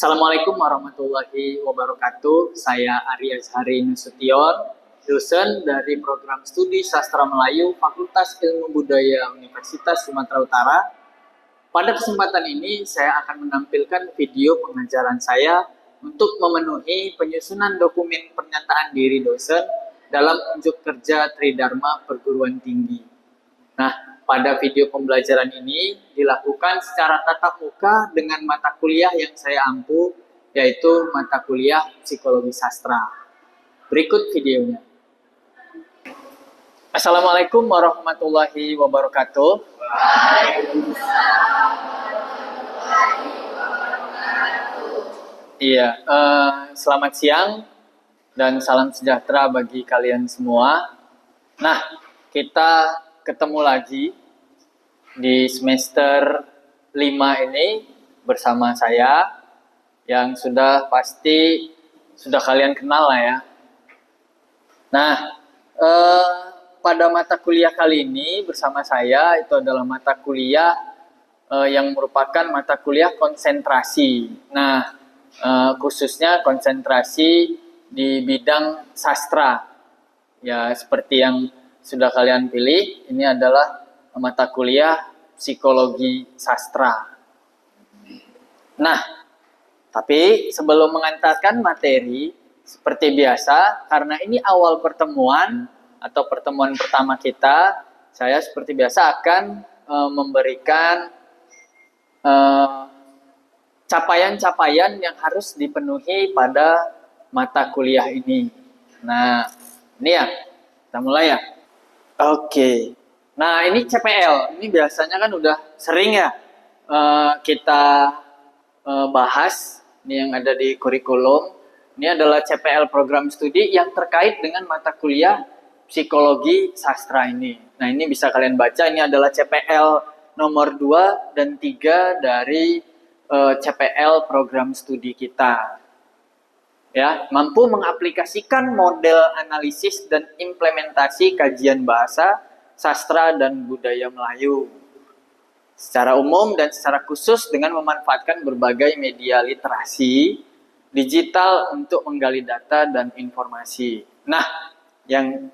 Assalamualaikum warahmatullahi wabarakatuh. Saya Arya Azhari Nasution, dosen dari program studi Sastra Melayu Fakultas Ilmu Budaya Universitas Sumatera Utara. Pada kesempatan ini saya akan menampilkan video pengajaran saya untuk memenuhi penyusunan dokumen pernyataan diri dosen dalam unjuk kerja Tridharma Perguruan Tinggi. Nah, pada video pembelajaran ini dilakukan secara tatap muka dengan mata kuliah yang saya ampu, yaitu mata kuliah Psikologi Sastra. Berikut videonya. Assalamualaikum warahmatullahi wabarakatuh. Iya, selamat siang dan salam sejahtera bagi kalian semua. Nah, kita ketemu lagi di semester 5 ini bersama saya yang pasti sudah kalian kenal lah ya. Nah, pada mata kuliah kali ini bersama saya itu adalah mata kuliah yang merupakan mata kuliah konsentrasi. Nah, khususnya konsentrasi di bidang sastra. Ya, seperti yang sudah kalian pilih, ini adalah mata kuliah Psikologi Sastra. Nah, tapi sebelum mengantarkan materi, seperti biasa, karena ini awal pertemuan atau pertemuan pertama kita, saya seperti biasa akan memberikan capaian-capaian yang harus dipenuhi pada mata kuliah ini. Nah, ini ya, kita mulai ya. Oke. Nah, ini CPL. Ini biasanya kan udah sering ya kita bahas. Ini yang ada di kurikulum. Ini adalah CPL program studi yang terkait dengan mata kuliah Psikologi Sastra ini. Nah, ini bisa kalian baca. Ini adalah CPL nomor 2 dan 3 dari CPL program studi kita. Ya, mampu mengaplikasikan model analisis dan implementasi kajian bahasa, sastra, dan budaya Melayu secara umum dan secara khusus dengan memanfaatkan berbagai media literasi digital untuk menggali data dan informasi. Nah, yang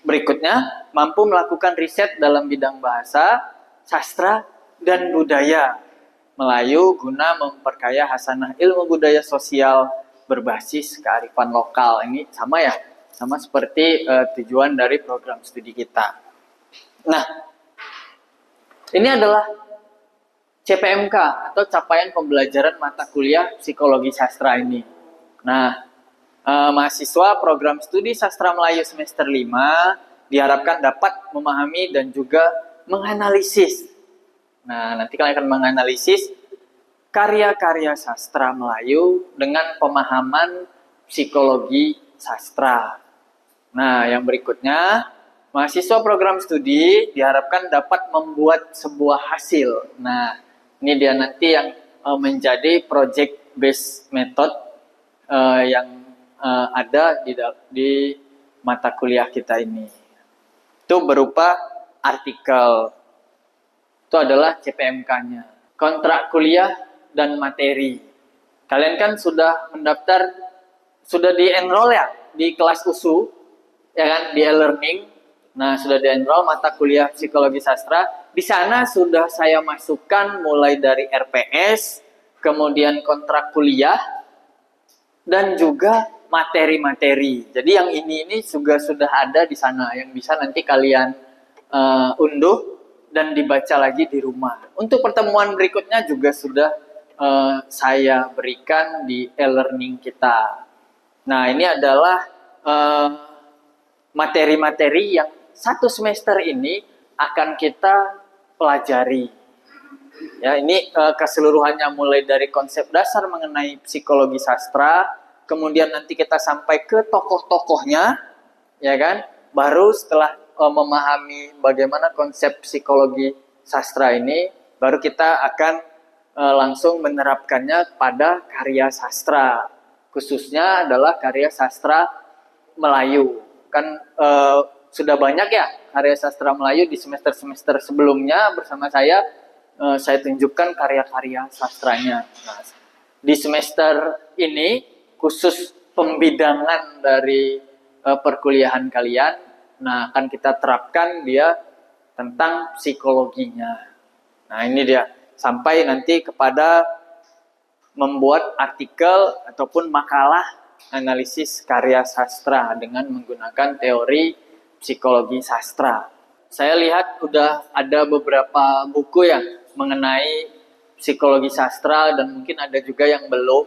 berikutnya, mampu melakukan riset dalam bidang bahasa, sastra, dan budaya Melayu guna memperkaya hasanah ilmu budaya sosial berbasis kearifan lokal. Ini sama ya, sama seperti tujuan dari program studi kita. Nah, ini adalah CPMK atau capaian pembelajaran mata kuliah Psikologi Sastra ini. Nah, mahasiswa program studi Sastra Melayu semester 5 diharapkan dapat memahami dan juga menganalisis. Nah, nanti kalian akan menganalisis karya-karya sastra Melayu dengan pemahaman psikologi sastra. Nah, yang berikutnya, mahasiswa program studi diharapkan dapat membuat sebuah hasil. Nah, ini dia nanti yang menjadi project based method yang ada di mata kuliah kita ini. Itu berupa artikel. Itu adalah CPMK-nya. Kontrak kuliah dan materi. Kalian kan sudah mendaftar, sudah di-enroll ya di kelas USU, ya kan, di e-learning. Nah, sudah di-enroll mata kuliah Psikologi Sastra. Di sana sudah saya masukkan mulai dari RPS, kemudian kontrak kuliah, dan juga materi-materi. Jadi yang ini juga sudah ada di sana, yang bisa nanti kalian unduh dan dibaca lagi di rumah. Untuk pertemuan berikutnya juga sudah saya berikan di e-learning kita. Nah, ini adalah materi-materi yang satu semester ini akan kita pelajari. Ya, ini keseluruhannya mulai dari konsep dasar mengenai psikologi sastra, kemudian nanti kita sampai ke tokoh-tokohnya, ya kan? Baru setelah memahami bagaimana konsep psikologi sastra ini, baru kita akan langsung menerapkannya pada karya sastra. Khususnya adalah karya sastra Melayu. Kan sudah banyak ya karya sastra Melayu di semester-semester sebelumnya bersama saya tunjukkan karya-karya sastranya. Nah, di semester ini khusus pembidangan dari perkuliahan kalian, nah akan kita terapkan dia tentang psikologinya. Nah ini dia, sampai nanti kepada membuat artikel ataupun makalah analisis karya sastra dengan menggunakan teori psikologi sastra. Saya lihat udah ada beberapa buku ya mengenai psikologi sastra, dan mungkin ada juga yang belum,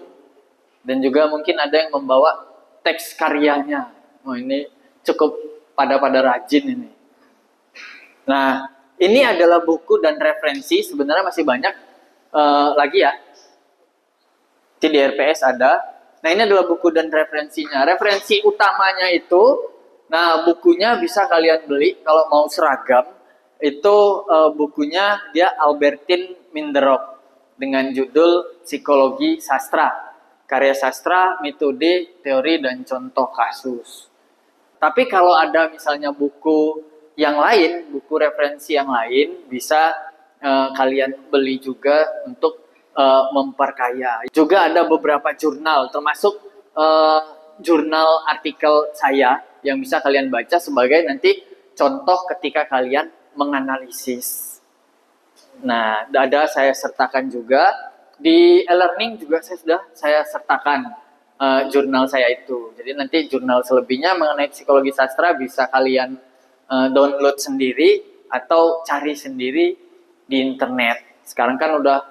dan juga mungkin ada yang membawa teks karyanya. Oh ini cukup pada rajin ini. Nah ini adalah buku dan referensi, sebenarnya masih banyak lagi ya. Di RPS ada. Nah ini adalah buku dan referensinya. Referensi utamanya itu, nah bukunya bisa kalian beli kalau mau seragam. Itu bukunya dia Albertine Minderop dengan judul Psikologi Sastra, Karya Sastra, Metode, Teori, dan Contoh Kasus. Tapi kalau ada misalnya buku yang lain, buku referensi yang lain, bisa kalian beli juga untuk memperkaya. Juga ada beberapa jurnal, termasuk jurnal artikel saya yang bisa kalian baca sebagai nanti contoh ketika kalian menganalisis. Nah, ada saya sertakan juga di e-learning juga saya sertakan jurnal saya itu. Jadi nanti jurnal selebihnya mengenai psikologi sastra bisa kalian download sendiri atau cari sendiri di internet. Sekarang kan udah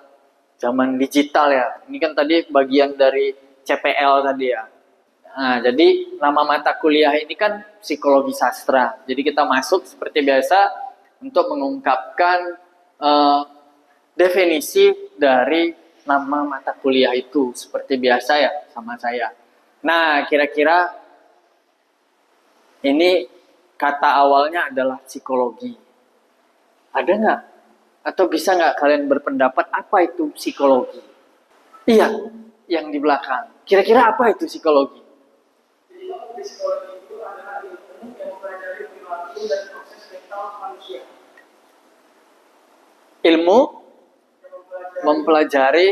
zaman digital ya. Ini kan tadi bagian dari CPL tadi ya. Nah, jadi nama mata kuliah ini kan psikologi sastra. Jadi kita masuk seperti biasa untuk mengungkapkan definisi dari nama mata kuliah itu. Seperti biasa ya sama saya. Nah, kira-kira ini kata awalnya adalah psikologi. Ada nggak? Atau bisa nggak kalian berpendapat apa itu psikologi? Iya, yang di belakang. Kira-kira apa itu psikologi? Psikologi itu adalah ilmu yang mempelajari perilaku dan proses mental manusia. Ilmu mempelajari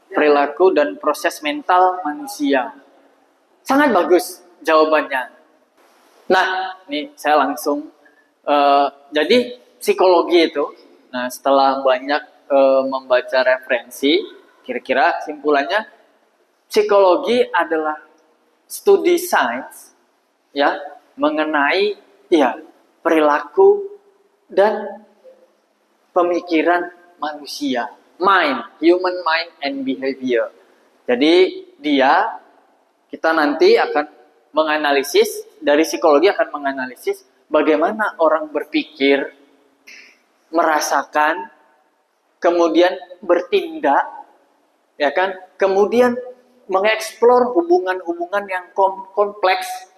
perilaku dan proses mental manusia. Sangat bagus jawabannya. Nah, ini saya langsung jadi psikologi itu, nah setelah banyak membaca referensi, kira-kira simpulannya psikologi adalah studi sains ya mengenai perilaku dan pemikiran manusia, human mind and behavior. Jadi kita nanti akan menganalisis, dari psikologi akan menganalisis bagaimana orang berpikir, merasakan, kemudian bertindak, ya kan? Kemudian mengeksplor hubungan-hubungan yang kompleks.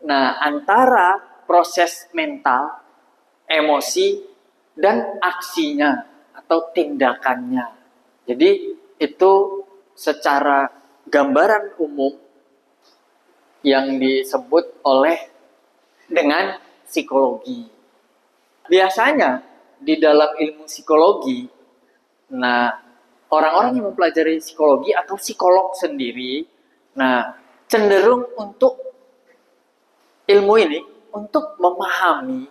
Nah, antara proses mental, emosi, dan aksinya atau tindakannya. Jadi itu secara gambaran umum yang disebut dengan psikologi. Biasanya di dalam ilmu psikologi, nah orang-orang yang mempelajari psikologi atau psikolog sendiri, nah cenderung untuk ilmu ini untuk memahami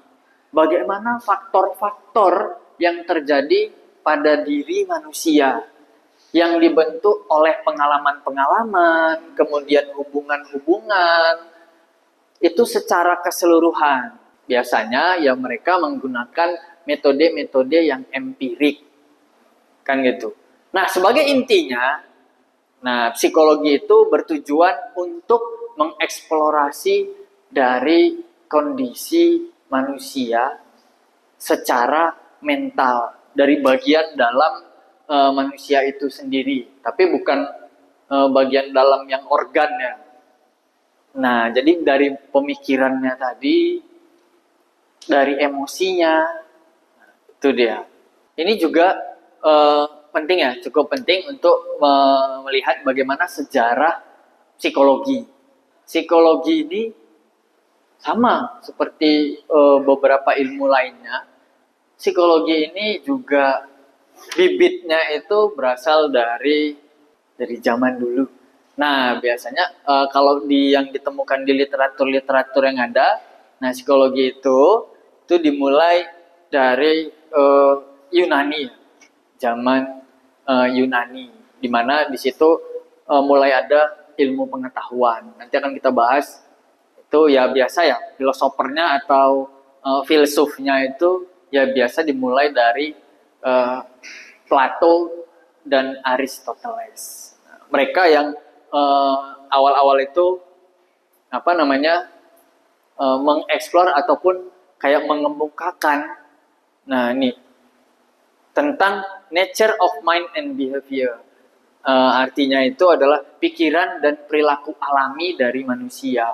bagaimana faktor-faktor yang terjadi pada diri manusia yang dibentuk oleh pengalaman-pengalaman, kemudian hubungan-hubungan, itu secara keseluruhan. Biasanya ya mereka menggunakan metode-metode yang empirik, kan gitu. Nah, sebagai intinya, nah psikologi itu bertujuan untuk mengeksplorasi dari kondisi manusia secara mental, dari bagian dalam manusia itu sendiri, tapi bukan bagian dalam yang organnya. Nah, jadi dari pemikirannya tadi, dari emosinya, itu dia. Ini juga penting ya, cukup penting untuk melihat bagaimana sejarah psikologi. Psikologi ini sama seperti beberapa ilmu lainnya. Psikologi ini juga bibitnya itu berasal dari zaman dulu. Nah, biasanya kalau yang ditemukan di literatur-literatur yang ada, nah psikologi itu dimulai dari Yunani, ya. Zaman Yunani, di mana di situ mulai ada ilmu pengetahuan. Nanti akan kita bahas itu ya biasa ya filosofernya atau filsufnya itu ya biasa dimulai dari Plato dan Aristoteles. Mereka yang awal-awal itu apa namanya mengeksplor ataupun kayak mengemukakan, nah ini tentang nature of mind and behavior. Artinya itu adalah pikiran dan perilaku alami dari manusia.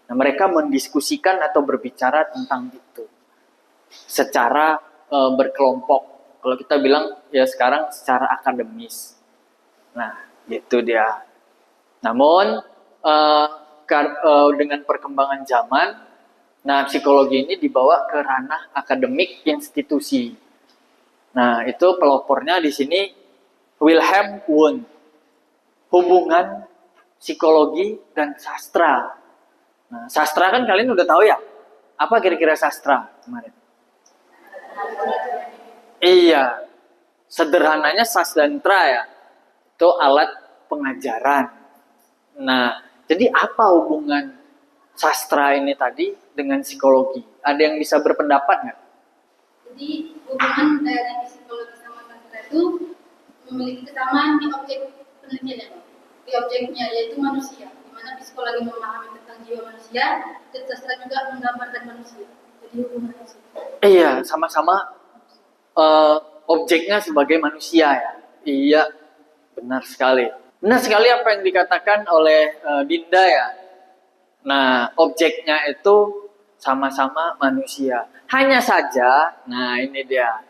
Nah, mereka mendiskusikan atau berbicara tentang itu secara berkelompok. Kalau kita bilang ya sekarang secara akademis. Nah, gitu dia. Namun dengan perkembangan zaman, nah psikologi ini dibawa ke ranah akademik institusi. Nah, itu pelopornya di sini Wilhelm Wundt. Hubungan psikologi dan sastra. Nah, sastra kan kalian udah tahu ya. Apa kira-kira sastra kemarin? Iya, sederhananya sastra ya. Itu alat pengajaran. Nah, jadi apa hubungan sastra ini tadi dengan psikologi? Ada yang bisa berpendapat nggak? Jadi hubungan dari psikologi sama sastra itu memiliki kesamaan di objek penelitian, di objeknya yaitu manusia, di mana psikologi memahami tentang jiwa manusia, dan sastra juga menggambarkan manusia. Jadi hubungan itu. Iya, sama-sama objeknya sebagai manusia ya. Iya, benar sekali. Benar sekali apa yang dikatakan oleh Dinda ya. Nah, objeknya itu sama-sama manusia. Hanya saja, nah ini dia.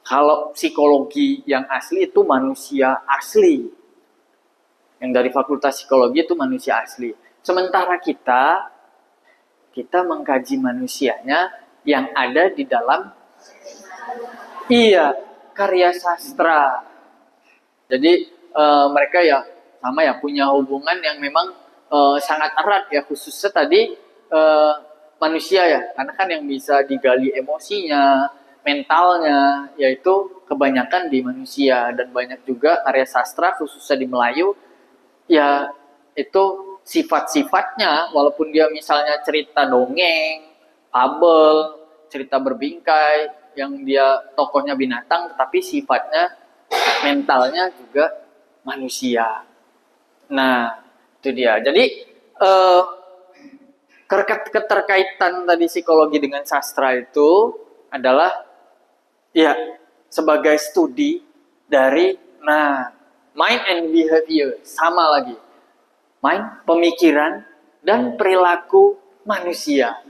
Kalau psikologi yang asli itu manusia asli. Yang dari Fakultas Psikologi itu manusia asli. Sementara kita mengkaji manusianya yang ada di dalam karya sastra. Jadi mereka ya sama ya punya hubungan yang memang sangat erat ya, khususnya tadi manusia ya, karena kan yang bisa digali emosinya, mentalnya, yaitu kebanyakan di manusia. Dan banyak juga karya sastra khususnya di Melayu ya itu sifat-sifatnya, walaupun dia misalnya cerita dongeng, fabel, cerita berbingkai yang dia tokohnya binatang, tetapi sifatnya mentalnya juga manusia. Nah, itu dia. Jadi keterkaitan tadi psikologi dengan sastra itu adalah ya sebagai studi dari mind and behavior, sama lagi. Mind, pemikiran dan perilaku manusia.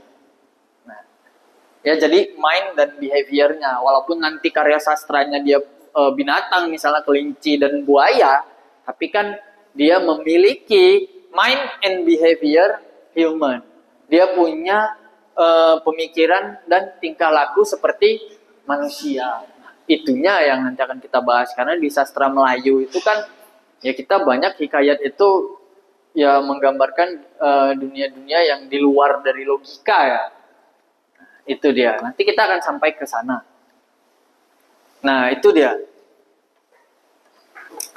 Nah, ya jadi mind dan behaviornya, walaupun nanti karya sastranya dia binatang misalnya kelinci dan buaya, tapi kan dia memiliki mind and behavior human. Dia punya pemikiran dan tingkah laku seperti manusia. Itunya yang nanti akan kita bahas, karena di sastra Melayu itu kan ya kita banyak hikayat itu ya menggambarkan dunia-dunia yang di luar dari logika ya. Itu dia. Nanti kita akan sampai ke sana. Nah, itu dia.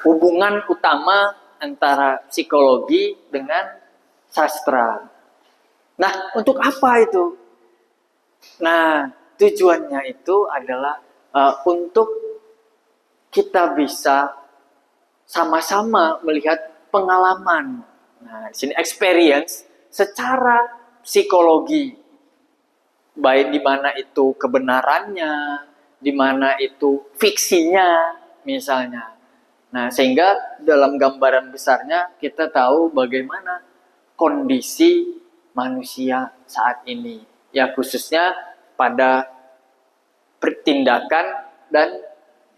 Hubungan utama antara psikologi dengan sastra. Nah, untuk apa itu? Nah, tujuannya itu adalah untuk kita bisa sama-sama melihat pengalaman. Nah, di sini experience secara psikologi. Baik di mana itu kebenarannya, di mana itu fiksinya misalnya. Nah, sehingga dalam gambaran besarnya kita tahu bagaimana kondisi manusia saat ini. Ya khususnya pada tindakan dan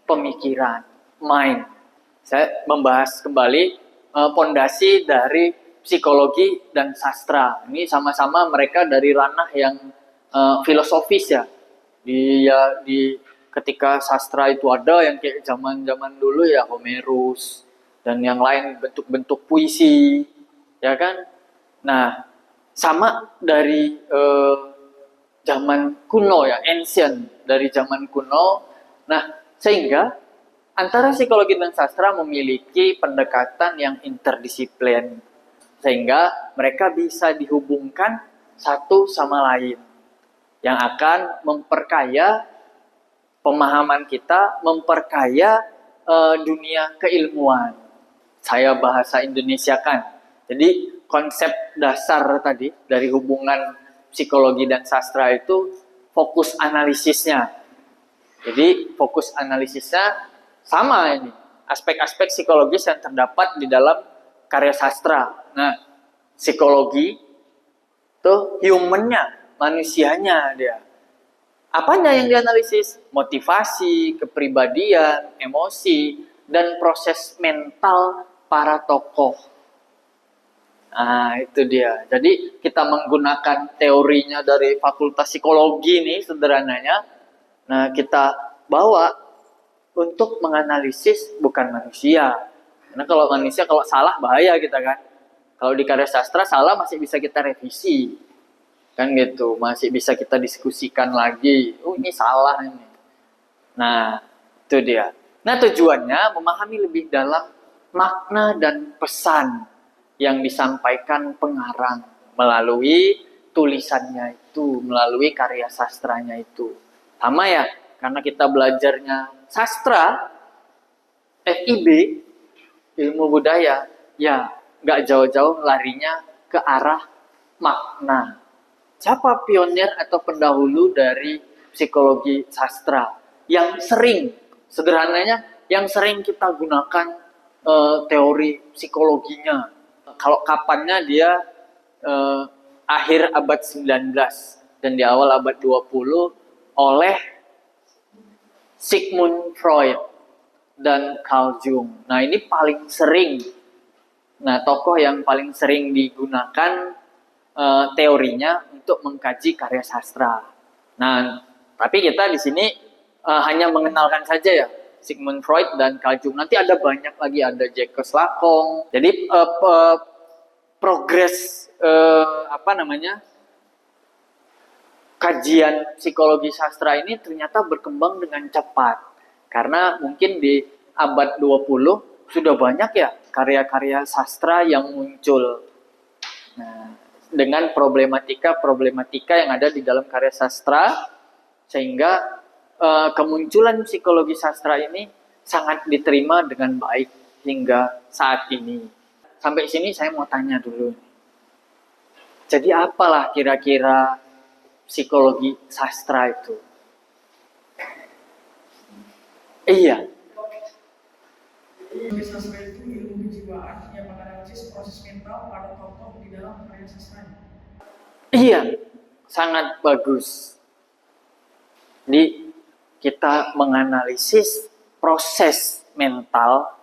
pemikiran, mind. Saya membahas kembali pondasi dari psikologi dan sastra. Ini sama-sama mereka dari ranah yang filosofis ya. Di ketika sastra itu ada yang kayak zaman-zaman dulu ya Homerus dan yang lain bentuk-bentuk puisi, ya kan? Nah, sama dari zaman kuno ya, ancient, dari zaman kuno. Nah, sehingga antara psikologi dan sastra memiliki pendekatan yang interdisiplin, sehingga mereka bisa dihubungkan satu sama lain, yang akan memperkaya pemahaman kita, memperkaya dunia keilmuan. Saya bahasa Indonesiakan. Jadi konsep dasar tadi dari hubungan psikologi dan sastra itu fokus analisisnya. Jadi fokus analisisnya sama ini. Aspek-aspek psikologis yang terdapat di dalam karya sastra. Nah, psikologi itu humannya, manusianya dia. Apanya yang dianalisis? Motivasi, kepribadian, emosi, dan proses mental para tokoh. Nah, itu dia. Jadi, kita menggunakan teorinya dari Fakultas Psikologi nih, sederhananya. Nah, kita bawa untuk menganalisis bukan manusia. Karena kalau manusia, kalau salah, bahaya kita kan. Kalau di karya sastra, salah masih bisa kita revisi. Kan gitu, masih bisa kita diskusikan lagi. Oh, ini salah ini. Nah, itu dia. Nah, tujuannya memahami lebih dalam makna dan pesan yang disampaikan pengarang melalui tulisannya itu, melalui karya sastranya itu. Sama ya, karena kita belajarnya sastra, FIB, ilmu budaya, ya nggak jauh-jauh larinya ke arah makna. Siapa pionir atau pendahulu dari psikologi sastra yang sering, sederhananya, yang sering kita gunakan teori psikologinya. Kalau kapannya dia akhir abad 19 dan di awal abad 20 oleh Sigmund Freud dan Carl Jung. Nah, ini paling sering. Nah, tokoh yang paling sering digunakan teorinya untuk mengkaji karya sastra. Nah, tapi kita di sini hanya mengenalkan saja ya Sigmund Freud dan Carl Jung. Nanti ada banyak lagi, ada Jacques Lacan. Jadi progres kajian psikologi sastra ini ternyata berkembang dengan cepat. Karena mungkin di abad 20 sudah banyak ya karya-karya sastra yang muncul. Nah, dengan problematika yang ada di dalam karya sastra, sehingga kemunculan psikologi sastra ini sangat diterima dengan baik hingga saat ini. Sampai sini saya mau tanya dulu. Jadi apalah kira-kira psikologi sastra itu? Iya. Psikologi sastra itu ilmu kejiwaan yang menganalisis proses mental pada tokoh di dalam karya sastranya. Iya, sangat bagus. Jadi kita menganalisis proses mental,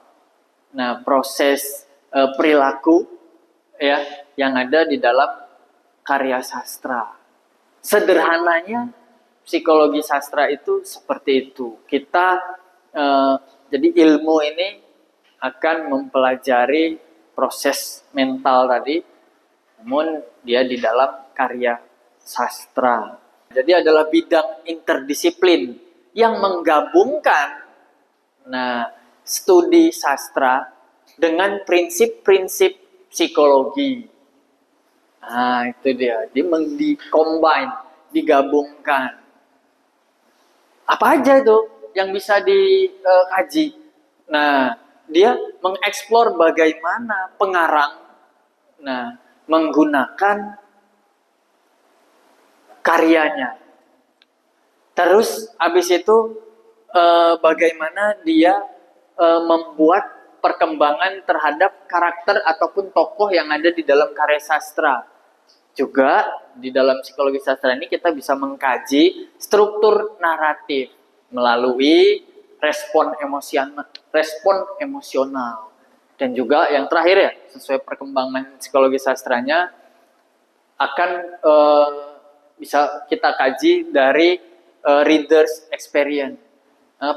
nah proses perilaku ya yang ada di dalam karya sastra. Sederhananya psikologi sastra itu seperti itu. Kita jadi ilmu ini akan mempelajari proses mental tadi, namun dia di dalam karya sastra. Jadi adalah bidang interdisiplin yang menggabungkan studi sastra dengan prinsip-prinsip psikologi. Nah, itu dia. Dia di-combine, digabungkan. Apa aja itu yang bisa dikaji? Nah, dia mengeksplor bagaimana pengarang menggunakan karyanya. Terus habis itu bagaimana dia membuat perkembangan terhadap karakter ataupun tokoh yang ada di dalam karya sastra. Juga di dalam psikologi sastra ini kita bisa mengkaji struktur naratif melalui respon emosional. Dan juga yang terakhir ya, sesuai perkembangan psikologi sastranya akan bisa kita kaji dari readers experience.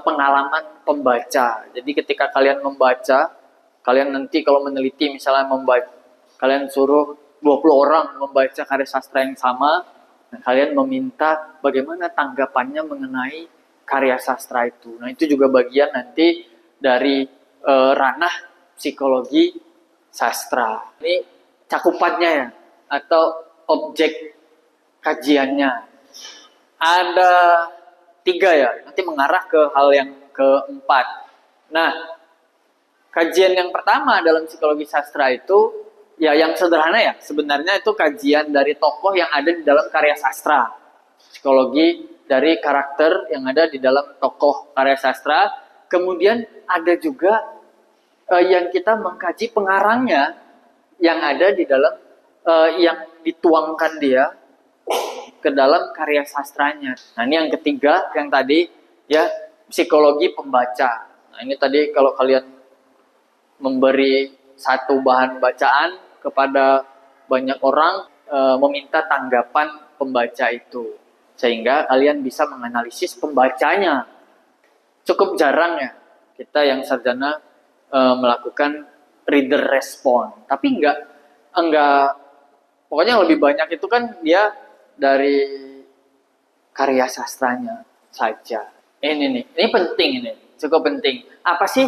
pengalaman pembaca. Jadi ketika kalian membaca, kalian nanti kalau meneliti misalnya kalian suruh 20 orang membaca karya sastra yang sama, nah, kalian meminta bagaimana tanggapannya mengenai karya sastra itu. Nah, itu juga bagian nanti dari ranah psikologi sastra. Ini cakupannya ya, atau objek kajiannya. Ada 3 ya, nanti mengarah ke hal yang keempat. Nah, kajian yang pertama dalam psikologi sastra itu, ya yang sederhana ya, sebenarnya itu kajian dari tokoh yang ada di dalam karya sastra. Psikologi dari karakter yang ada di dalam tokoh karya sastra. Kemudian ada juga yang kita mengkaji pengarangnya yang ada di dalam yang dituangkan dia ke dalam karya sastranya. Nah, ini yang ketiga, yang tadi ya, psikologi pembaca. Nah, ini tadi kalau kalian memberi satu bahan bacaan kepada banyak orang, meminta tanggapan pembaca itu, sehingga kalian bisa menganalisis pembacanya. Cukup jarang ya kita yang sarjana melakukan reader respon, tapi enggak, pokoknya yang lebih banyak itu kan dia dari karya sastranya saja. Ini penting, ini cukup penting. Apa sih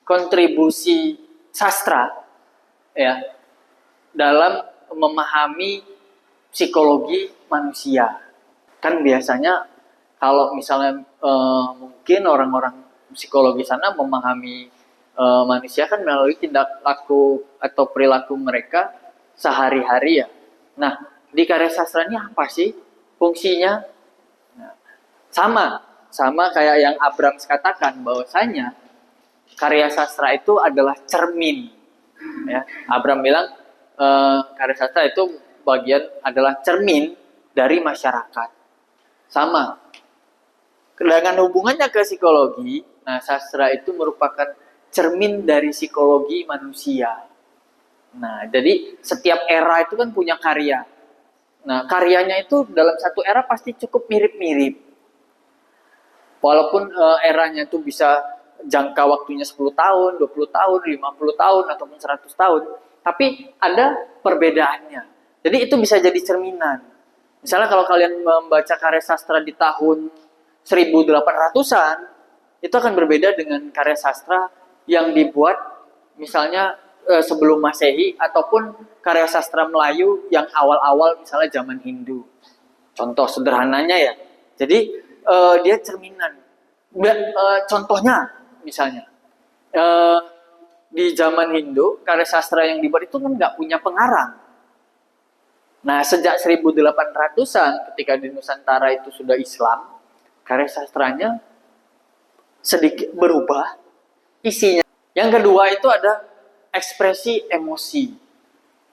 kontribusi sastra ya dalam memahami psikologi manusia? Kan biasanya kalau misalnya mungkin orang-orang psikologi sana memahami manusia kan melalui tindak laku atau perilaku mereka sehari-hari ya. Nah, di karya sastra ini apa sih fungsinya? Nah, sama kayak yang Abrams katakan, bahwasanya karya sastra itu adalah cermin. Ya, Abrams bilang karya sastra itu adalah cermin dari masyarakat. Sama. Dengan hubungannya ke psikologi, nah sastra itu merupakan cermin dari psikologi manusia. Nah, jadi setiap era itu kan punya karya. Nah, karyanya itu dalam satu era pasti cukup mirip-mirip. Walaupun eranya itu bisa jangka waktunya 10 tahun, 20 tahun, 50 tahun, ataupun 100 tahun. Tapi ada perbedaannya. Jadi itu bisa jadi cerminan. Misalnya kalau kalian membaca karya sastra di tahun 1800-an, itu akan berbeda dengan karya sastra yang dibuat misalnya sebelum Masehi, ataupun karya sastra Melayu yang awal-awal misalnya zaman Hindu. Contoh sederhananya ya. Jadi dia cerminan. Contohnya misalnya di zaman Hindu, karya sastra yang dibuat itu kan nggak punya pengarang. Nah, sejak 1800-an ketika di Nusantara itu sudah Islam, karya sastranya sedikit berubah isinya. Yang kedua itu ada ekspresi emosi.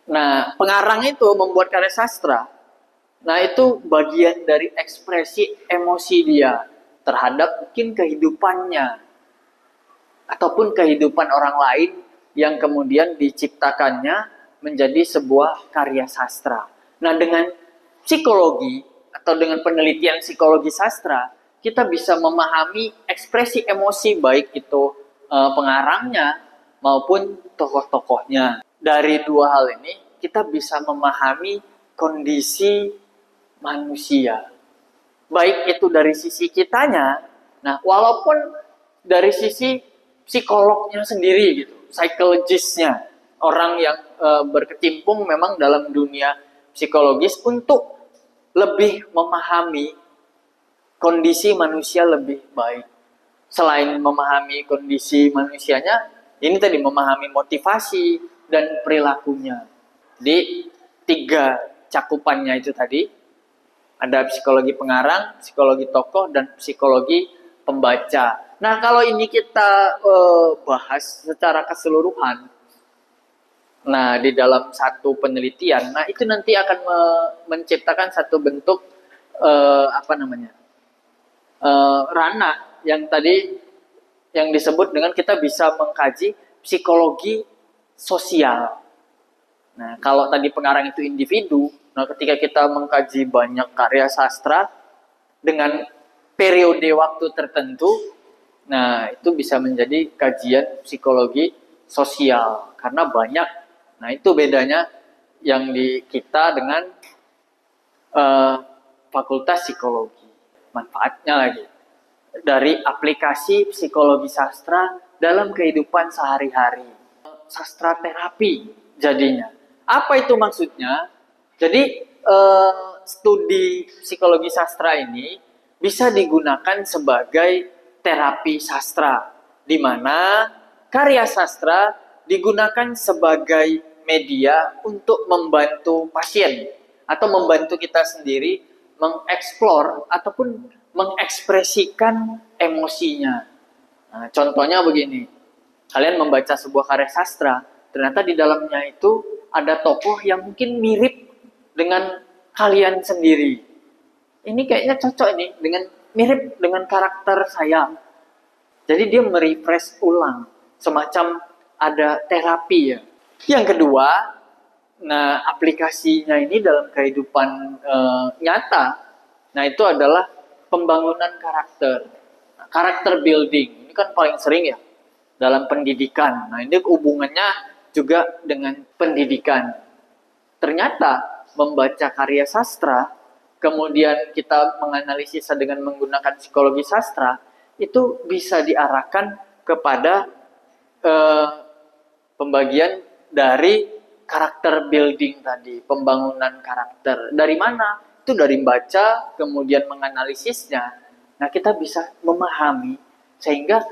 Nah, pengarang itu membuat karya sastra. Nah, itu bagian dari ekspresi emosi dia terhadap mungkin kehidupannya ataupun kehidupan orang lain yang kemudian diciptakannya menjadi sebuah karya sastra. Nah, dengan psikologi atau dengan penelitian psikologi sastra, kita bisa memahami ekspresi emosi baik itu pengarangnya maupun tokoh-tokohnya. Dari dua hal ini kita bisa memahami kondisi manusia. Baik itu dari sisi kitanya, nah walaupun dari sisi psikolognya sendiri gitu, psikologisnya, orang yang berkecimpung memang dalam dunia psikologis untuk lebih memahami kondisi manusia lebih baik. Selain memahami kondisi manusianya, ini tadi memahami motivasi dan perilakunya. Di 3 cakupannya itu tadi, ada psikologi pengarang, psikologi tokoh, dan psikologi pembaca. Nah, kalau ini kita bahas secara keseluruhan, nah di dalam satu penelitian, nah itu nanti akan menciptakan satu bentuk ranah yang tadi yang disebut dengan kita bisa mengkaji psikologi sosial. Nah, kalau tadi pengarang itu individu, nah ketika kita mengkaji banyak karya sastra dengan periode waktu tertentu, Nah, itu bisa menjadi kajian psikologi sosial karena banyak. Nah, itu bedanya yang di kita dengan fakultas psikologi. Manfaatnya lagi dari aplikasi psikologi sastra dalam kehidupan sehari-hari. Sastra terapi jadinya. Apa itu maksudnya? Jadi studi psikologi sastra ini bisa digunakan sebagai terapi sastra, di mana karya sastra digunakan sebagai media untuk membantu pasien atau membantu kita sendiri mengeksplor ataupun mengekspresikan emosinya. Nah, contohnya begini, kalian membaca sebuah karya sastra, ternyata di dalamnya itu ada tokoh yang mungkin mirip dengan kalian sendiri. Ini kayaknya cocok nih dengan mirip dengan karakter saya. Jadi dia merefresh ulang, semacam ada terapi ya. Yang kedua, nah aplikasinya ini dalam kehidupan nyata, nah itu adalah pembangunan karakter. Nah, karakter building, ini kan paling sering ya dalam pendidikan. Nah ini hubungannya juga dengan pendidikan. Ternyata membaca karya sastra, kemudian kita menganalisisnya dengan menggunakan psikologi sastra, itu bisa diarahkan kepada pembagian dari karakter building tadi, pembangunan karakter. Dari mana? Itu dari membaca, kemudian menganalisisnya. Nah, kita bisa memahami sehingga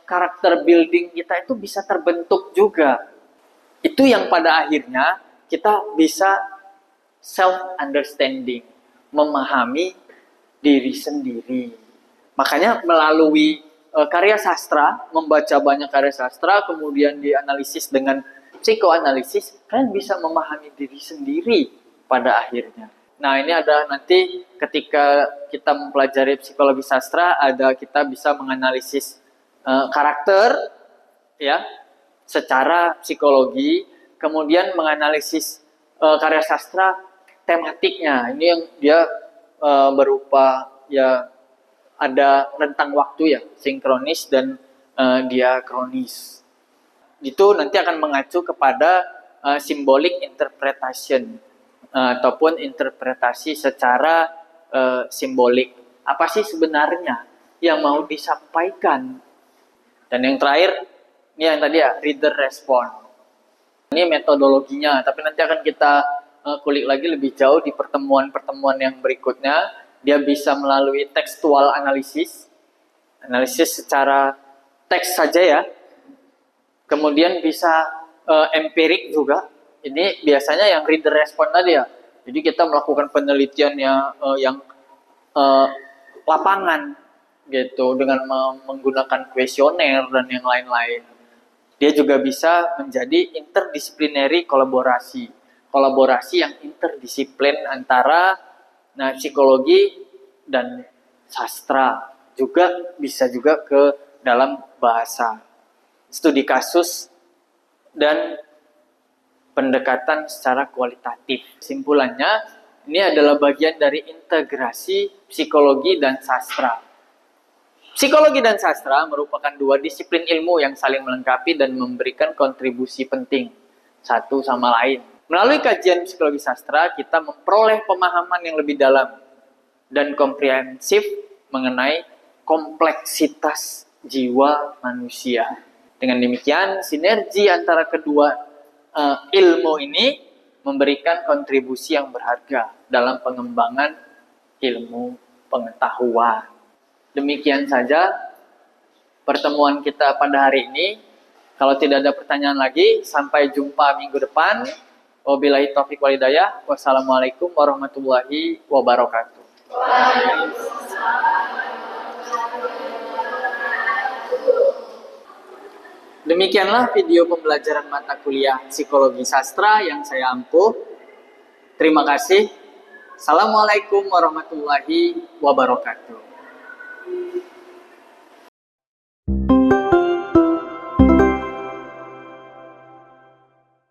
karakter building kita itu bisa terbentuk juga. Itu yang pada akhirnya kita bisa self-understanding, memahami diri sendiri. Makanya melalui karya sastra, membaca banyak karya sastra, kemudian dianalisis dengan psikoanalisis, kalian bisa memahami diri sendiri pada akhirnya. Nah, ini ada nanti ketika kita mempelajari psikologi sastra, ada kita bisa menganalisis karakter ya secara psikologi, kemudian menganalisis karya sastra tematiknya. Ini yang dia berupa ya ada rentang waktu ya, sinkronis dan diakronis. Itu nanti akan mengacu kepada symbolic interpretation ataupun interpretasi secara simbolik. Apa sih sebenarnya yang mau disampaikan? Dan yang terakhir, ini yang tadi ya, reader respond. Ini metodologinya, tapi nanti akan kita kulik lagi lebih jauh di pertemuan-pertemuan yang berikutnya. Dia bisa melalui tekstual analisis secara teks saja ya. Kemudian bisa empirik juga. Ini biasanya yang reader respond tadi ya. Jadi kita melakukan penelitian yang lapangan gitu dengan menggunakan kuesioner dan yang lain-lain. Dia juga bisa menjadi interdisciplinary kolaborasi yang interdisiplin antara psikologi dan sastra, juga bisa juga ke dalam bahasa, studi kasus dan pendekatan secara kualitatif. Simpulannya, ini adalah bagian dari integrasi psikologi dan sastra. Psikologi dan sastra merupakan dua disiplin ilmu yang saling melengkapi dan memberikan kontribusi penting satu sama lain. Melalui kajian psikologi sastra, kita memperoleh pemahaman yang lebih dalam dan komprehensif mengenai kompleksitas jiwa manusia. Dengan demikian, sinergi antara kedua ilmu ini memberikan kontribusi yang berharga dalam pengembangan ilmu pengetahuan. Demikian saja pertemuan kita pada hari ini. Kalau tidak ada pertanyaan lagi, sampai jumpa minggu depan. Wabillahi taufiq wal hidayah. Wassalamualaikum warahmatullahi wabarakatuh. Demikianlah video pembelajaran mata kuliah Psikologi Sastra yang saya ampuh. Terima kasih. Assalamualaikum warahmatullahi wabarakatuh.